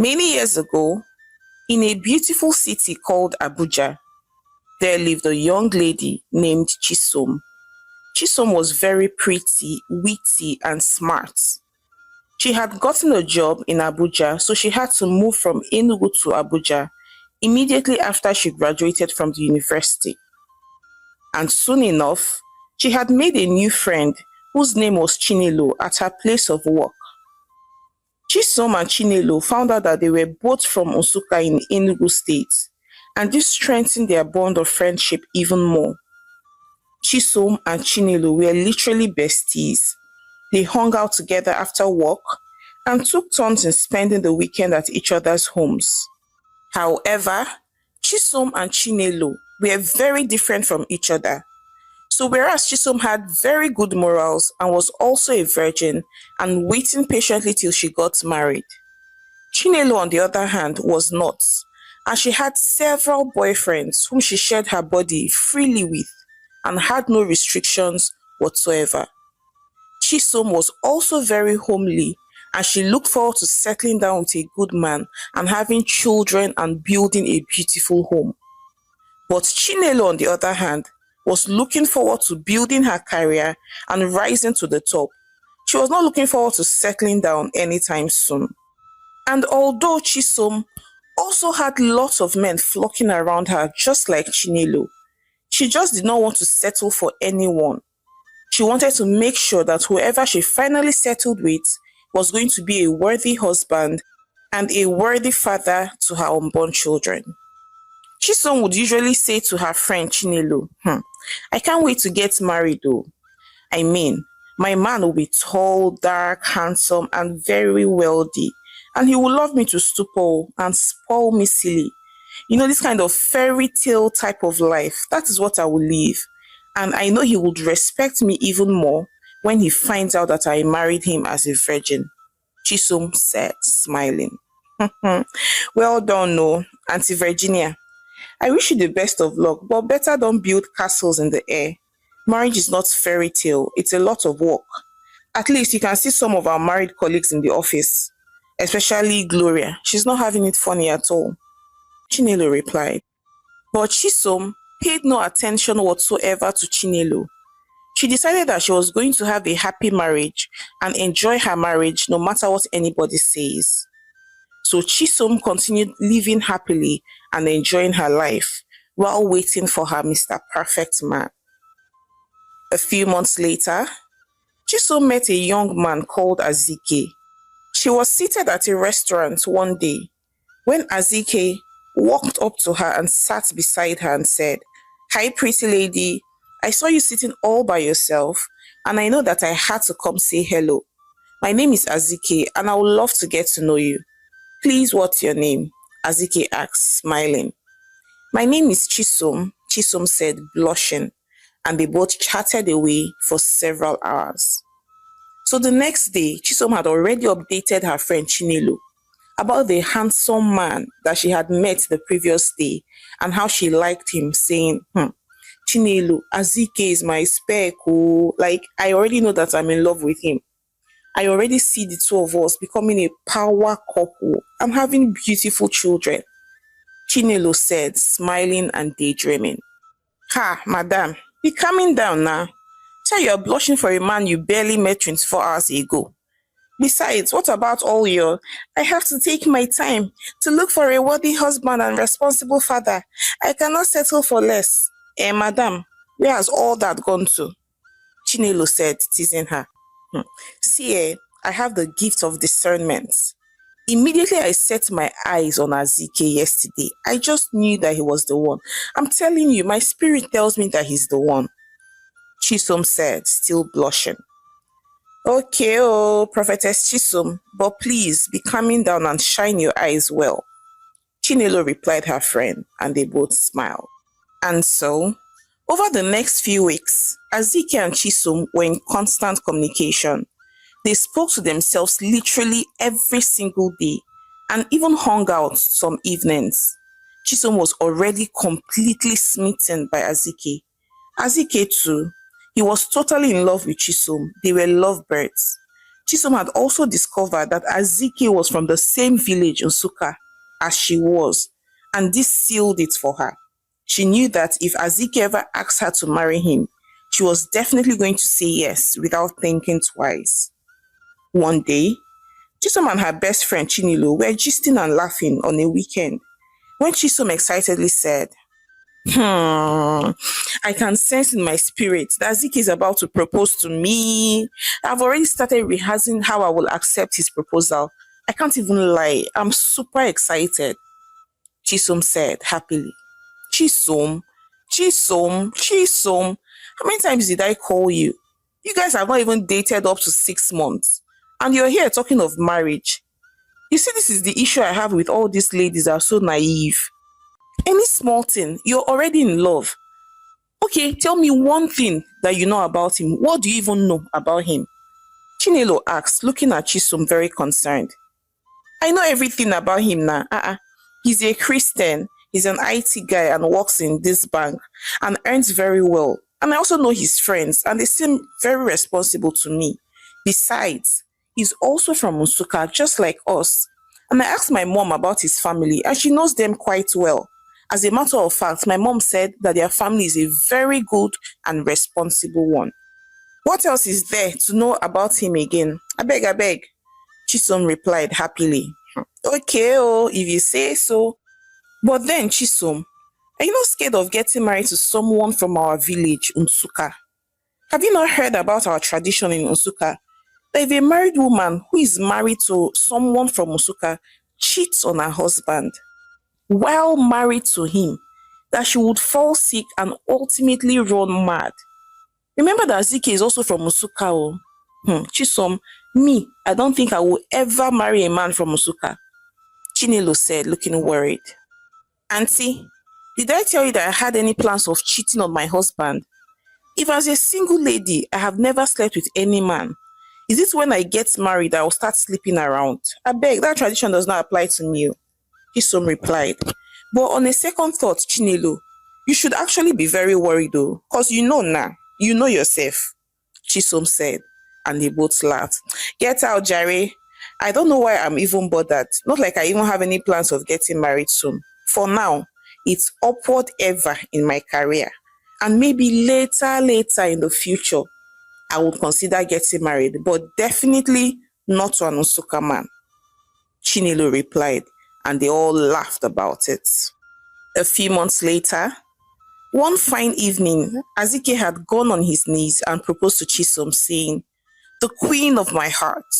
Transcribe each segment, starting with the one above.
Many years ago, in a beautiful city called Abuja, there lived a young lady named Chisom. Chisom was very pretty, witty, and smart. She had gotten a job in Abuja, so she had to move from Enugu to Abuja immediately after she graduated from the university. And soon enough, she had made a new friend whose name was Chinelo at her place of work. Chisom and Chinelo found out that they were both from Nsukka in Enugu State, and this strengthened their bond of friendship even more. Chisom and Chinelo were literally besties. They hung out together after work and took turns in spending the weekend at each other's homes. However, Chisom and Chinelo were very different from each other. So whereas Chisom had very good morals and was also a virgin and waiting patiently till she got married, Chinelo on the other hand was not, and she had several boyfriends whom she shared her body freely with and had no restrictions whatsoever. Chisom was also very homely, and she looked forward to settling down with a good man and having children and building a beautiful home. But Chinelo on the other hand was looking forward to building her career and rising to the top. She was not looking forward to settling down anytime soon. And although Chisom also had lots of men flocking around her just like Chinelo, she just did not want to settle for anyone. She wanted to make sure that whoever she finally settled with was going to be a worthy husband and a worthy father to her unborn children. Chisom would usually say to her friend Chinelo, I can't wait to get married though. I mean, my man will be tall, dark, handsome, and very wealthy. And he will love me to stupor and spoil me silly. You know, this kind of fairy tale type of life. That is what I will live. And I know he would respect me even more when he finds out that I married him as a virgin. Chisom said, smiling. Well done, no, Auntie Virginia. I wish you the best of luck, but better don't build castles in the air. Marriage is not fairy tale, it's a lot of work. At least you can see some of our married colleagues in the office, especially Gloria. She's not having it funny at all. Chinelo replied. But Chisom paid no attention whatsoever to Chinelo. She decided that she was going to have a happy marriage and enjoy her marriage no matter what anybody says. So Chisom continued living happily and enjoying her life while waiting for her Mr. Perfect man. A few months later, Chisom met a young man called Azike. She was seated at a restaurant one day when Azike walked up to her and sat beside her and said, Hi, pretty lady. I saw you sitting all by yourself, and I know that I had to come say hello. My name is Azike, and I would love to get to know you. Please, what's your name? Azike asked, smiling. My name is Chisom, Chisom said, blushing, and they both chatted away for several hours. So the next day, Chisom had already updated her friend Chinelo about the handsome man that she had met the previous day and how she liked him, saying, Chinelo, Azike is my spec. Oh. Like, I already know that I'm in love with him. I already see the two of us becoming a power couple. I'm having beautiful children. Chinelo said, smiling and daydreaming. Ha, madam, be calming down now. Tell you're blushing for a man you barely met 24 hours ago. Besides, what about all your, I have to take my time to look for a worthy husband and responsible father. I cannot settle for less. Madam, where has all that gone to? Chinelo said, teasing her. See, I have the gift of discernment. Immediately I set my eyes on Azike yesterday. I just knew that he was the one. I'm telling you, my spirit tells me that he's the one. Chisom said, still blushing. Okay, Prophetess Chisom, but please be calming down and shine your eyes well. Chinelo replied her friend, and they both smiled. And so, over the next few weeks, Azike and Chisom were in constant communication. They spoke to themselves literally every single day and even hung out some evenings. Chisom was already completely smitten by Azike. Azike too. He was totally in love with Chisom. They were lovebirds. Chisom had also discovered that Azike was from the same village, Nsukka, as she was, and this sealed it for her. She knew that if Azike ever asked her to marry him, she was definitely going to say yes without thinking twice. One day, Chisom and her best friend Chinilo were gisting and laughing on a weekend when Chisom excitedly said, I can sense in my spirit that Zeke is about to propose to me. I've already started rehearsing how I will accept his proposal. I can't even lie. I'm super excited, Chisom said happily. Chisom, Chisom. How many times did I call you? You guys have not even dated up to 6 months. And you're here talking of marriage. You see, this is the issue I have with all these ladies that are so naive. Any small thing, you're already in love. Okay, tell me one thing that you know about him. What do you even know about him? Chinelo asked, looking at Chisom very concerned. I know everything about him now. He's a Christian. He's an IT guy and works in this bank and earns very well. And I also know his friends and they seem very responsible to me. Besides, he's also from Nsukka, just like us. And I asked my mom about his family and she knows them quite well. As a matter of fact, my mom said that their family is a very good and responsible one. What else is there to know about him again? I beg. Chisom replied happily. Okay, if you say so. But then, Chisom, are you not scared of getting married to someone from our village, Nsukka? Have you not heard about our tradition in Nsukka? That if a married woman who is married to someone from Nsukka cheats on her husband while married to him, that she would fall sick and ultimately run mad. Remember that Zike is also from Nsukka. Chisom, me, I don't think I will ever marry a man from Nsukka. Chinelo said, looking worried. Auntie, did I tell you that I had any plans of cheating on my husband? If as a single lady, I have never slept with any man, is it when I get married I will start sleeping around? I beg, that tradition does not apply to me. Chisom replied. But on a second thought, Chinelo, you should actually be very worried though, because you know now, you know yourself, Chisom said, and they both laughed. Get out, Jerry. I don't know why I'm even bothered. Not like I even have any plans of getting married soon. For now, it's upward ever in my career. And maybe later in the future, I would consider getting married, but definitely not to an Nsukka man. Chinelo replied, and they all laughed about it. A few months later, one fine evening, Azike had gone on his knees and proposed to Chisom, saying, "The queen of my heart,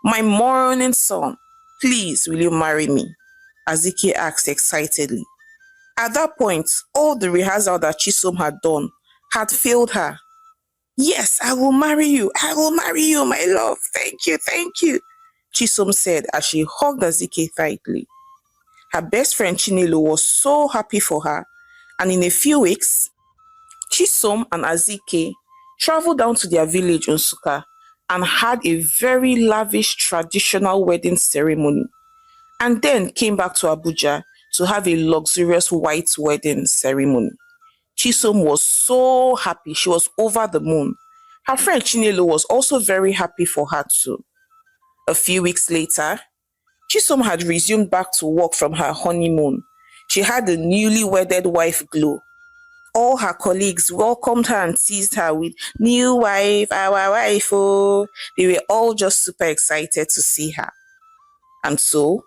my morning sun, please will you marry me?" Azike asked excitedly. At that point, all the rehearsal that Chisom had done had failed her. "Yes, I will marry you, my love. Thank you, Chisom said as she hugged Azike tightly. Her best friend Chinelo was so happy for her, and in a few weeks, Chisom and Azike traveled down to their village Nsukka and had a very lavish traditional wedding ceremony, and then came back to Abuja to have a luxurious white wedding ceremony. Chisom was so happy, she was over the moon. Her friend Chinelo was also very happy for her too. A few weeks later, Chisom had resumed back to work from her honeymoon. She had the newly wedded wife glow. All her colleagues welcomed her and teased her with "new wife, our wife, oh." They were all just super excited to see her. And so,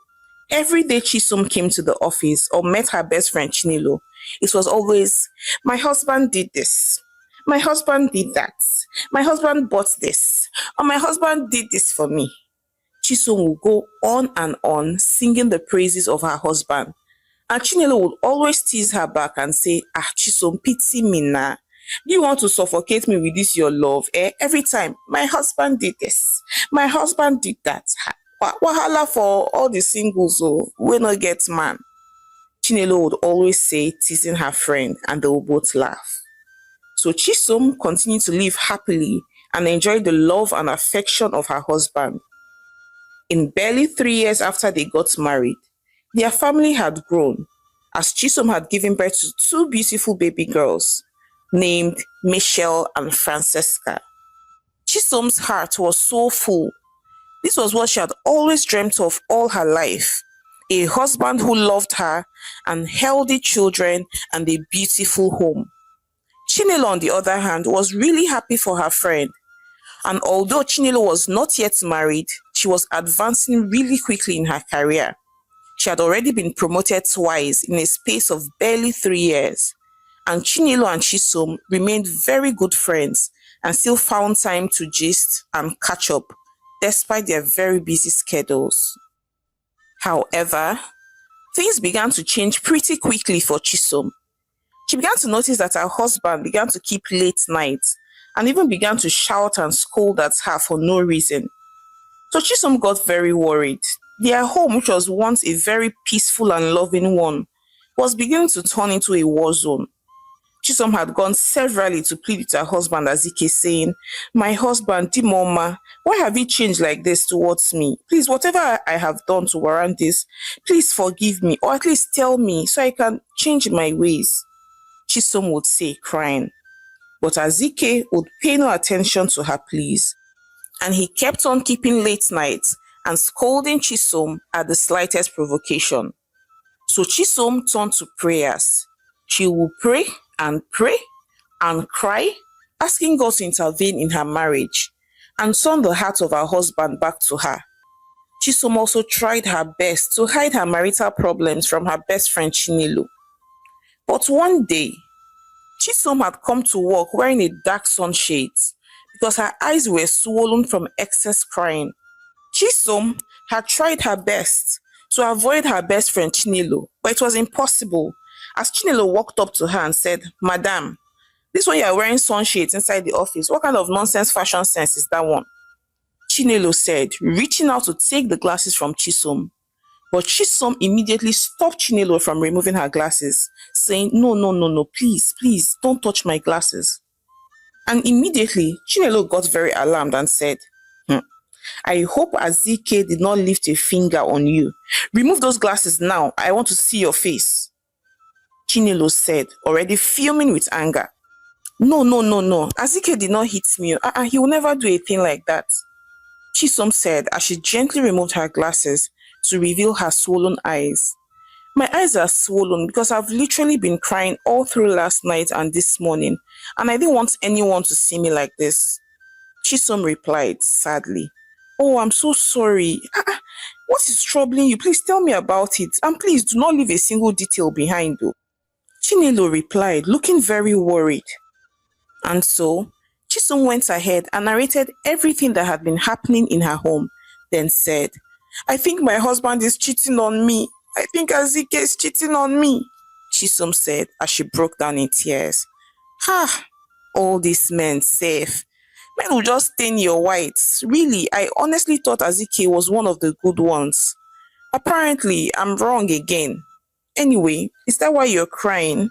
every day Chisom came to the office or met her best friend Chinelo, it was always, "My husband did this. My husband did that. My husband bought this. Or my husband did this for me." Chisom would go on and on singing the praises of her husband. And Chinelo would always tease her back and say, Chisom, pity me now. Do you want to suffocate me with this your love? Every time, "My husband did this. My husband did that." Wahala for all the singles who will not get man. Chinelo would always say, teasing her friend, and they would both laugh. So Chisom continued to live happily and enjoy the love and affection of her husband. In barely 3 years after they got married, their family had grown, as Chisom had given birth to two beautiful baby girls named Michelle and Francesca. Chisom's heart was so full, This was what she had always dreamt of all her life. A husband who loved her, and healthy children, and a beautiful home. Chinelo, on the other hand, was really happy for her friend. And although Chinelo was not yet married, she was advancing really quickly in her career. She had already been promoted twice in a space of barely 3 years. And Chinelo and Chisom remained very good friends and still found time to gist and catch up, despite their very busy schedules. However, things began to change pretty quickly for Chisom. She began to notice that her husband began to keep late nights and even began to shout and scold at her for no reason. So Chisom got very worried. Their home, which was once a very peaceful and loving one, was beginning to turn into a war zone. Chisom had gone severally to plead with her husband Azike, saying, "My husband, Dimoma, why have you changed like this towards me? Please, whatever I have done to warrant this, please forgive me, or at least tell me so I can change my ways." Chisom would say, crying. But Azike would pay no attention to her pleas, and he kept on keeping late nights and scolding Chisom at the slightest provocation. So Chisom turned to prayers. She would pray and cry, asking God to intervene in her marriage and turn the heart of her husband back to her. Chisom also tried her best to hide her marital problems from her best friend Chinelo. But one day, Chisom had come to work wearing a dark sunshade because her eyes were swollen from excess crying. Chisom had tried her best to avoid her best friend Chinelo, but it was impossible, as Chinelo walked up to her and said, "Madam, this one you are wearing sunshades inside the office. What kind of nonsense fashion sense is that one?" Chinelo said, reaching out to take the glasses from Chisom. But Chisom immediately stopped Chinelo from removing her glasses, saying, "No, no, no, no, please, please, don't touch my glasses." And immediately, Chinelo got very alarmed and said, "I hope Azike did not lift a finger on you. Remove those glasses now. I want to see your face." Chinelo said, already fuming with anger. "No, no, no, no. Azike did not hit me. He will never do a thing like that." Chisom said as she gently removed her glasses to reveal her swollen eyes. "My eyes are swollen because I've literally been crying all through last night and this morning, and I didn't want anyone to see me like this." Chisom replied sadly, "Oh, I'm so sorry. What is troubling you? Please tell me about it. And please do not leave a single detail behind though." Chinelo replied, looking very worried. And so, Chisom went ahead and narrated everything that had been happening in her home, then said, "I think my husband is cheating on me. I think Azike is cheating on me," Chisom said as she broke down in tears. All these men safe. Men will just stain your whites. Really, I honestly thought Azike was one of the good ones. Apparently, I'm wrong again. Anyway, is that why you're crying?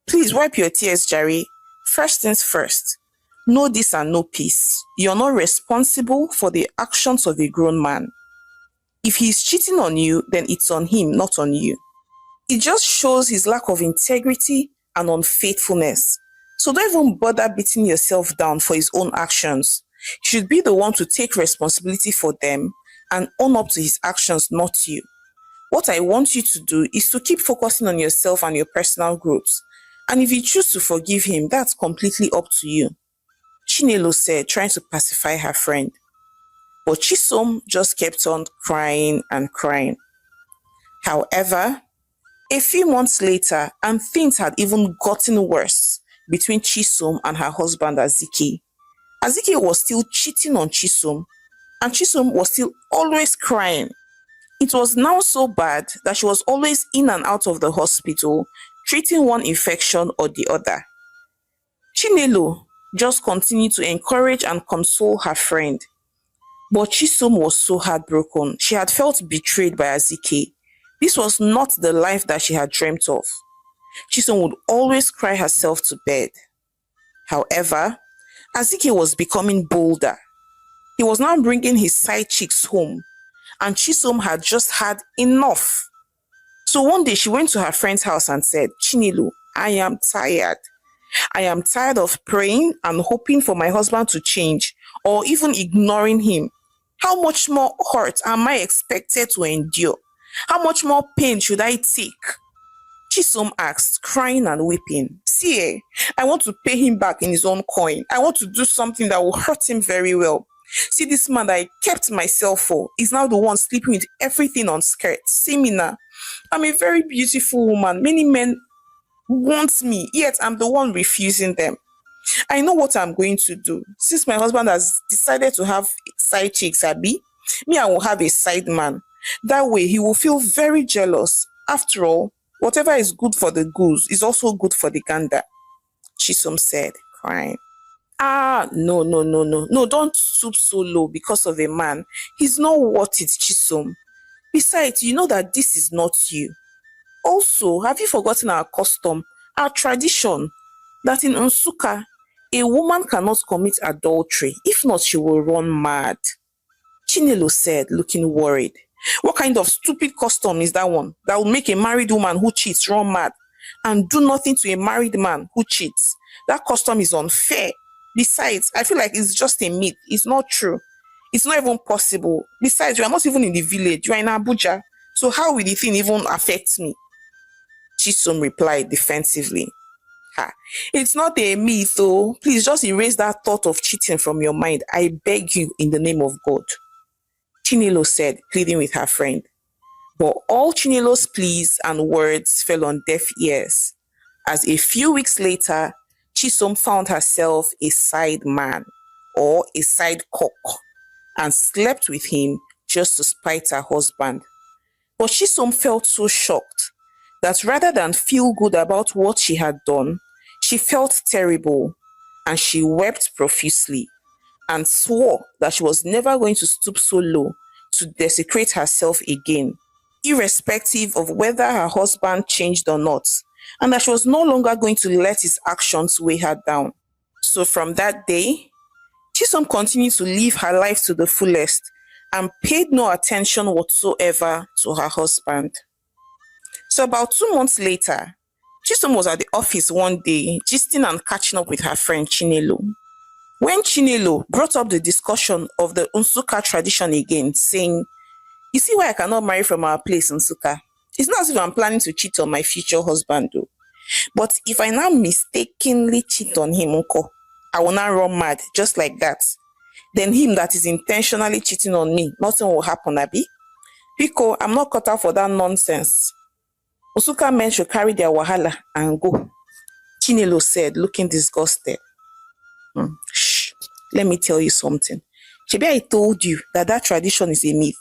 Please wipe your tears, Jerry. First things first. Know this and know peace. You're not responsible for the actions of a grown man. If he's cheating on you, then it's on him, not on you. It just shows his lack of integrity and unfaithfulness. So don't even bother beating yourself down for his own actions. You should be the one to take responsibility for them and own up to his actions, not you. What I want you to do is to keep focusing on yourself and your personal growth. And if you choose to forgive him, that's completely up to you," Chinelo said, trying to pacify her friend. But Chisom just kept on crying and crying. However, a few months later, and things had even gotten worse between Chisom and her husband Azike. Azike was still cheating on Chisom, and Chisom was still always crying. It was now so bad that she was always in and out of the hospital, treating one infection or the other. Chinelo just continued to encourage and console her friend. But Chisom was so heartbroken. She had felt betrayed by Azike. This was not the life that she had dreamt of. Chisom would always cry herself to bed. However, Azike was becoming bolder. He was now bringing his side chicks home, and Chisom had just had enough. So one day she went to her friend's house and said, "Chinelo, I am tired. I am tired of praying and hoping for my husband to change or even ignoring him. How much more hurt am I expected to endure? How much more pain should I take? Chisom asked, crying and weeping. See, I want to pay him back in his own coin. I want to do something that will hurt him very well. See, this man that I kept myself for is now the one sleeping with everything on skirt. See me now. I'm a very beautiful woman. Many men want me, yet I'm the one refusing them. I know what I'm going to do. Since my husband has decided to have side chicks, Abby, me, I will have a side man. That way, he will feel very jealous. After all, whatever is good for the goose is also good for the gander, Chisom said, crying. Ah, no, no, no, no. No, don't stoop so low because of a man. He's not worth it, Chisom. Besides, you know that this is not you. Also, have you forgotten our custom, our tradition, that in Nsukka, a woman cannot commit adultery. If not, she will run mad. Chinelo said, looking worried. What kind of stupid custom is that one that will make a married woman who cheats run mad and do nothing to a married man who cheats? That custom is unfair. Besides, I feel like it's just a myth. It's not true. It's not even possible. Besides, you are not even in the village. You are in Abuja. So how will the thing even affect me? Chisom replied defensively. Ha, it's not a myth, though. Please just erase that thought of cheating from your mind. I beg you in the name of God. Chinelo said, pleading with her friend. But all Chinelo's pleas and words fell on deaf ears, as a few weeks later, Chisom found herself a side man or a side cock and slept with him just to spite her husband. But Chisom felt so shocked that rather than feel good about what she had done, she felt terrible and she wept profusely and swore that she was never going to stoop so low to desecrate herself again, irrespective of whether her husband changed or not, and that she was no longer going to let his actions weigh her down. So from that day, Chisom continued to live her life to the fullest and paid no attention whatsoever to her husband. So about 2 months later, Chisom was at the office one day, gisting and catching up with her friend Chinelo. When Chinelo brought up the discussion of the Nsukka tradition again, saying, you see why I cannot marry from our place in Nsukka? It's not as if I'm planning to cheat on my future husband though. But if I now mistakenly cheat on him, Unko, I will now run mad just like that. Then him that is intentionally cheating on me, nothing will happen, Abi. Pico, I'm not cut out for that nonsense. Nsukka men should carry their wahala and go, Chinelo said, looking disgusted. Shh, let me tell you something. Shebi, I told you that tradition is a myth.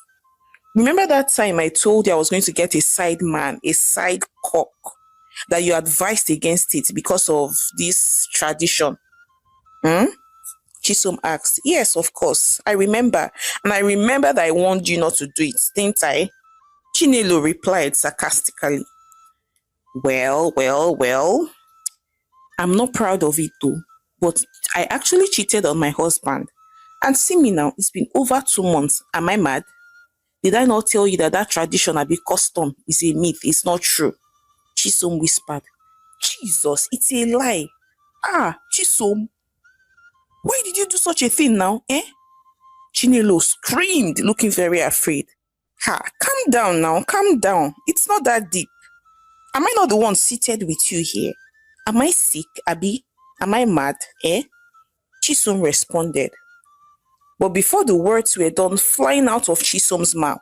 Remember that time I told you I was going to get a side man, a side cock, that you advised against it because of this tradition? Chisom asked. Yes, of course. I remember. And I remember that I warned you not to do it, didn't I? Chinelo replied sarcastically. Well. I'm not proud of it though. But I actually cheated on my husband. And see me now, it's been over 2 months. Am I mad? Did I not tell you that tradition, a custom, is a myth? It's not true. Chisom whispered. Jesus, it's a lie. Ah, Chisom, why did you do such a thing now, Chinelo screamed, looking very afraid. Ha, calm down now, calm down. It's not that deep. Am I not the one seated with you here? Am I sick, Abi? Am I mad, Chisom responded. But before the words were done flying out of Chisom's mouth,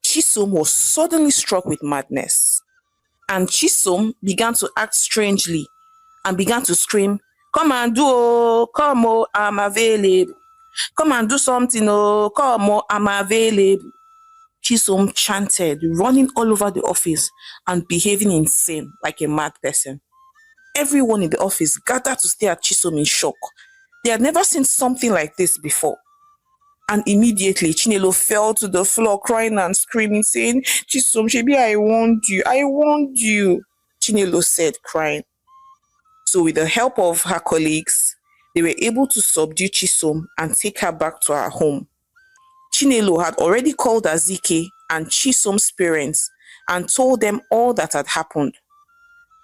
Chisom was suddenly struck with madness. And Chisom began to act strangely and began to scream, come and do, come, I'm available. Come and do something, come, I'm available. Chisom chanted, running all over the office and behaving insane like a mad person. Everyone in the office gathered to stare at Chisom in shock. They had never seen something like this before. And immediately, Chinelo fell to the floor, crying and screaming, saying, Chisom, Shebi, I warned you, Chinelo said, crying. So with the help of her colleagues, they were able to subdue Chisom and take her back to her home. Chinelo had already called Azike and Chisom's parents and told them all that had happened.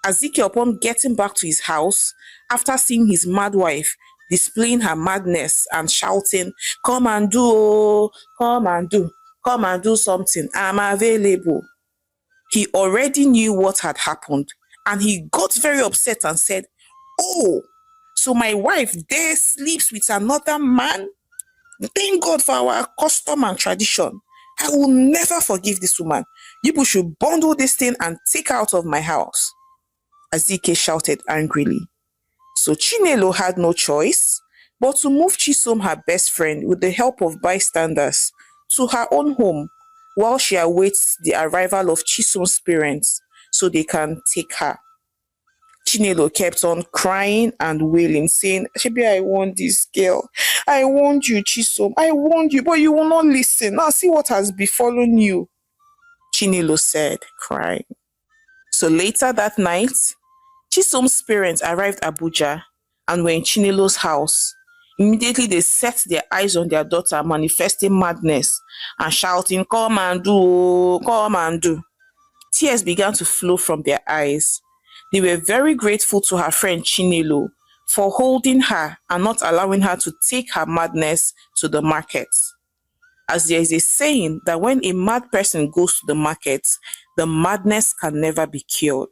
Azike, upon getting back to his house, after seeing his mad wife, displaying her madness and shouting, "Come and do, oh, come and do something. I'm available." He already knew what had happened and he got very upset and said, "Oh, so my wife there sleeps with another man? Thank God for our custom and tradition. I will never forgive this woman. You people should bundle this thing and take her out of my house." Azike shouted angrily. So Chinelo had no choice but to move Chisom, her best friend, with the help of bystanders, to her own home while she awaits the arrival of Chisom's parents so they can take her. Chinelo kept on crying and wailing, saying, "Shebi, I want this girl. I want you, Chisom. I want you, but you will not listen. Now see what has befallen you," Chinelo said, crying. So later that night, Chisom's parents arrived Abuja and were in Chinelo's house. Immediately they set their eyes on their daughter, manifesting madness and shouting, "Come and do, come and do." Tears began to flow from their eyes. They were very grateful to her friend Chinelo for holding her and not allowing her to take her madness to the market. As there is a saying that when a mad person goes to the market, the madness can never be cured.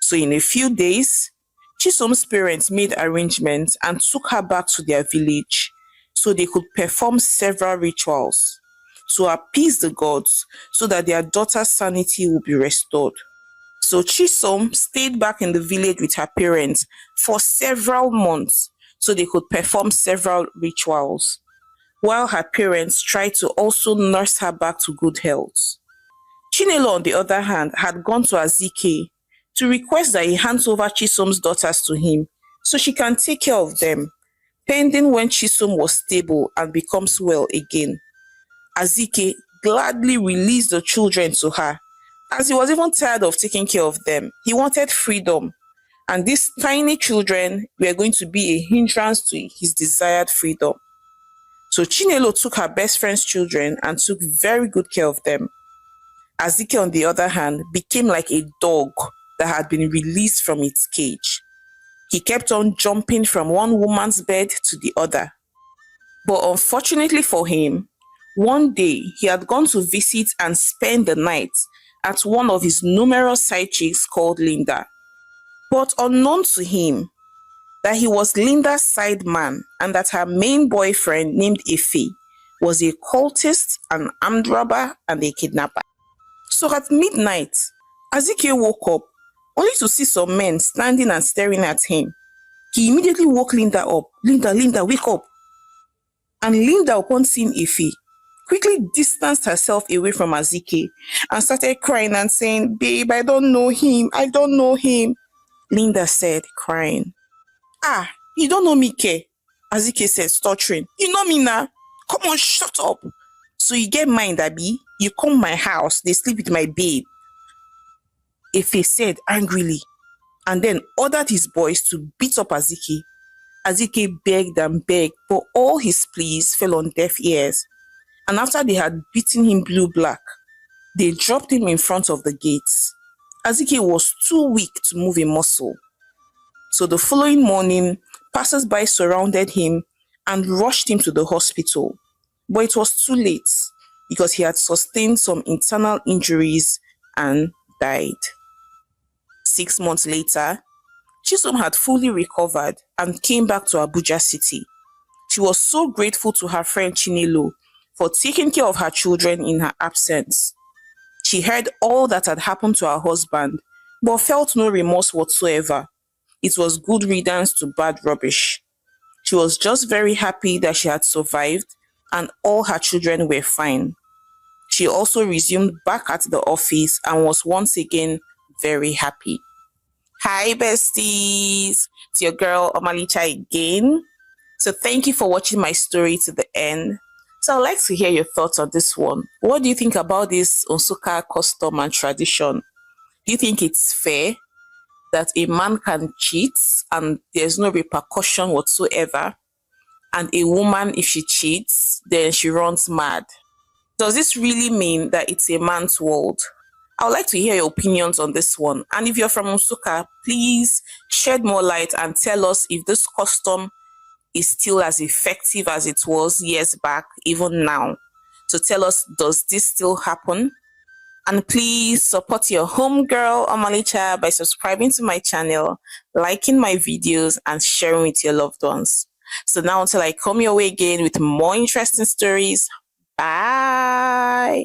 So in a few days, Chisom's parents made arrangements and took her back to their village so they could perform several rituals to appease the gods so that their daughter's sanity would be restored. So Chisom stayed back in the village with her parents for several months so they could perform several rituals, while her parents tried to also nurse her back to good health. Chinelo, on the other hand, had gone to Azike to request that he hands over Chisom's daughters to him so she can take care of them, pending when Chisom was stable and becomes well again. Azike gladly released the children to her, as he was even tired of taking care of them. He wanted freedom, and these tiny children were going to be a hindrance to his desired freedom. So Chinelo took her best friend's children and took very good care of them. Azike, on the other hand, became like a dog that had been released from its cage. He kept on jumping from one woman's bed to the other. But unfortunately for him, one day he had gone to visit and spend the night at one of his numerous side chicks called Linda. But unknown to him, that he was Linda's side man and that her main boyfriend named Ife was a cultist, an armed robber, and a kidnapper. So at midnight, Azike woke up only to see some men standing and staring at him. He immediately woke Linda up. "Linda, wake up." And Linda, upon seeing Ife, quickly distanced herself away from Azike and started crying and saying, "Babe, I don't know him. I don't know him." Linda said, crying, "Ah, you don't know me, Ke?" Azike said, stuttering, "You know me now. Come on, shut up. So you get mind, Abi? You come my house, they sleep with my babe." Ife said angrily, and then ordered his boys to beat up Azike. Azike begged and begged, but all his pleas fell on deaf ears. And after they had beaten him blue-black, they dropped him in front of the gates. Azike was too weak to move a muscle. So the following morning, passers-by surrounded him and rushed him to the hospital. But it was too late because he had sustained some internal injuries and died. 6 months later, Chisom had fully recovered and came back to Abuja City. She was so grateful to her friend Chinelo for taking care of her children in her absence. She heard all that had happened to her husband, but felt no remorse whatsoever. It was good riddance to bad rubbish. She was just very happy that she had survived and all her children were fine. She also resumed back at the office and was once again very happy. Hi besties, it's your girl Omalicha again. So thank you for watching my story to the end. So I'd like to hear your thoughts on this one. What do you think about this Nsukka custom and tradition? Do you think it's fair that a man can cheat and there's no repercussion whatsoever? And a woman, if she cheats, then she runs mad? Does this really mean that it's a man's world? I would like to hear your opinions on this one. And if you're from Nsukka, please shed more light and tell us if this custom is still as effective as it was years back, even now, to tell us, does this still happen? And please support your homegirl Omalicha by subscribing to my channel, liking my videos, and sharing with your loved ones. So now until I come your way again with more interesting stories, bye.